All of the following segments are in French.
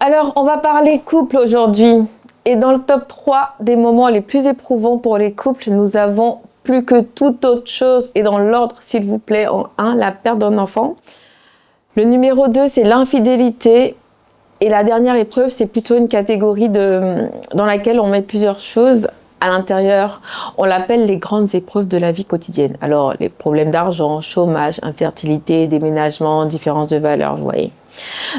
Alors, on va parler couple aujourd'hui. Et dans le top 3 des moments les plus éprouvants pour les couples, nous avons plus que toute autre chose, et dans l'ordre, s'il vous plaît, en 1, la perte d'un enfant. Le numéro 2, c'est l'infidélité. Et la dernière épreuve, c'est plutôt une catégorie dans laquelle on met plusieurs choses à l'intérieur. On l'appelle les grandes épreuves de la vie quotidienne. Alors, les problèmes d'argent, chômage, infertilité, déménagement, différence de valeur, vous voyez.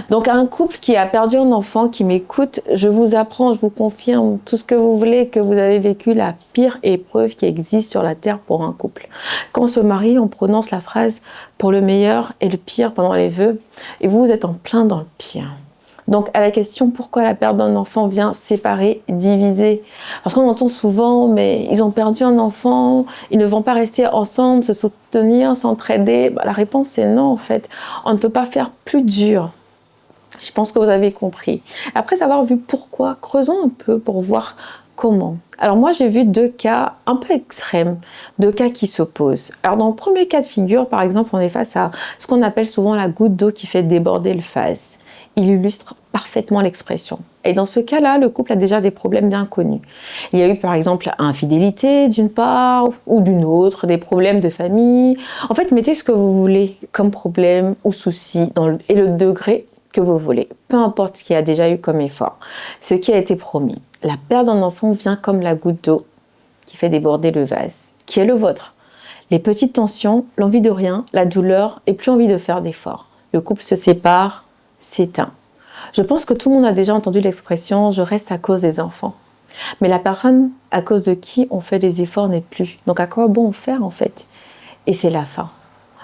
Donc, un couple qui a perdu un enfant, qui m'écoute, je vous apprends, je vous confirme tout ce que vous voulez, que vous avez vécu la pire épreuve qui existe sur la terre pour un couple. Quand on se marie, on prononce la phrase « pour le meilleur et le pire » pendant les vœux, et vous êtes en plein dans le pire. Donc, à la question pourquoi la perte d'un enfant vient séparer, diviser. Parce qu'on entend souvent, mais ils ont perdu un enfant, ils ne vont pas rester ensemble, se soutenir, s'entraider. La réponse c'est non en fait. On ne peut pas faire plus dur. Je pense que vous avez compris. Après avoir vu pourquoi, creusons un peu pour voir comment. Alors moi j'ai vu 2 cas un peu extrêmes, 2 cas qui s'opposent. Alors dans le premier cas de figure, par exemple, on est face à ce qu'on appelle souvent la goutte d'eau qui fait déborder le vase. Il illustre parfaitement l'expression. Et dans ce cas-là, le couple a déjà des problèmes bien connus. Il y a eu par exemple infidélité d'une part ou d'une autre, des problèmes de famille. En fait, mettez ce que vous voulez comme problème ou souci et le degré que vous voulez. Peu importe ce qu'il y a déjà eu comme effort. Ce qui a été promis. La perte d'un enfant vient comme la goutte d'eau qui fait déborder le vase, qui est le vôtre. Les petites tensions, l'envie de rien, la douleur et plus envie de faire d'efforts. Le couple se sépare, s'éteint. Je pense que tout le monde a déjà entendu l'expression « je reste à cause des enfants ». Mais la personne à cause de qui on fait des efforts n'est plus. Donc à quoi bon faire en fait? Et c'est la fin.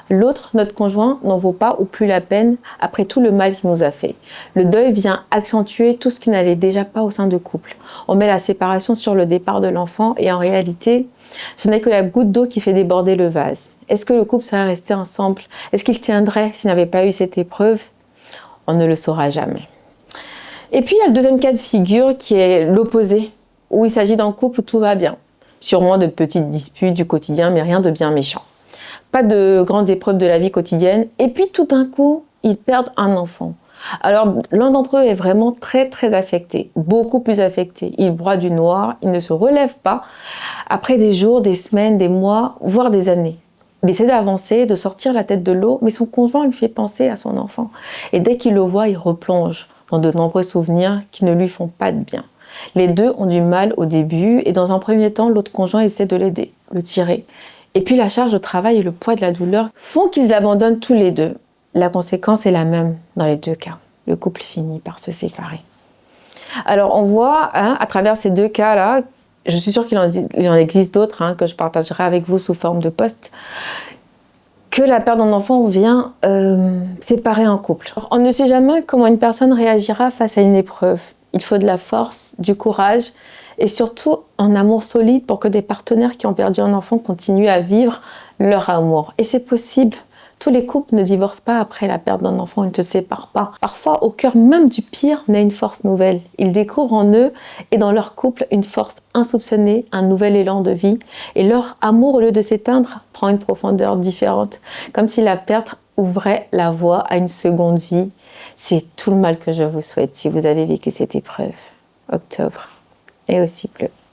L'autre, notre conjoint, n'en vaut pas ou plus la peine après tout le mal qu'il nous a fait. Le deuil vient accentuer tout ce qui n'allait déjà pas au sein du couple. On met la séparation sur le départ de l'enfant et en réalité, ce n'est que la goutte d'eau qui fait déborder le vase. Est-ce que le couple serait resté ensemble? Est-ce qu'il tiendrait s'il n'avait pas eu cette épreuve? On ne le saura jamais. Et puis il y a le deuxième cas de figure qui est l'opposé, où il s'agit d'un couple où tout va bien. Sûrement de petites disputes du quotidien, mais rien de bien méchant. Pas de grandes épreuves de la vie quotidienne. Et puis tout d'un coup, ils perdent un enfant. Alors l'un d'entre eux est vraiment très affecté, beaucoup plus affecté. Il broie du noir, il ne se relève pas après des jours, des semaines, des mois, voire des années. Il essaie d'avancer, de sortir la tête de l'eau, mais son conjoint lui fait penser à son enfant. Et dès qu'il le voit, il replonge dans de nombreux souvenirs qui ne lui font pas de bien. Les deux ont du mal au début et dans un premier temps, l'autre conjoint essaie de l'aider, le tirer. Et puis la charge de travail et le poids de la douleur font qu'ils abandonnent tous les deux. La conséquence est la même dans les 2 cas. Le couple finit par se séparer. Alors on voit à travers ces 2 cas-là, je suis sûre qu'il en existe d'autres que je partagerai avec vous sous forme de post, que la perte d'un enfant vient séparer un couple. On ne sait jamais comment une personne réagira face à une épreuve. Il faut de la force, du courage et surtout un amour solide pour que des partenaires qui ont perdu un enfant continuent à vivre leur amour. Et c'est possible. Tous les couples ne divorcent pas après la perte d'un enfant, ils ne se séparent pas. Parfois, au cœur même du pire, naît une force nouvelle. Ils découvrent en eux et dans leur couple une force insoupçonnée, un nouvel élan de vie. Et leur amour, au lieu de s'éteindre, prend une profondeur différente. Comme si la perte ouvrait la voie à une seconde vie. C'est tout le mal que je vous souhaite si vous avez vécu cette épreuve. Octobre est aussi bleu.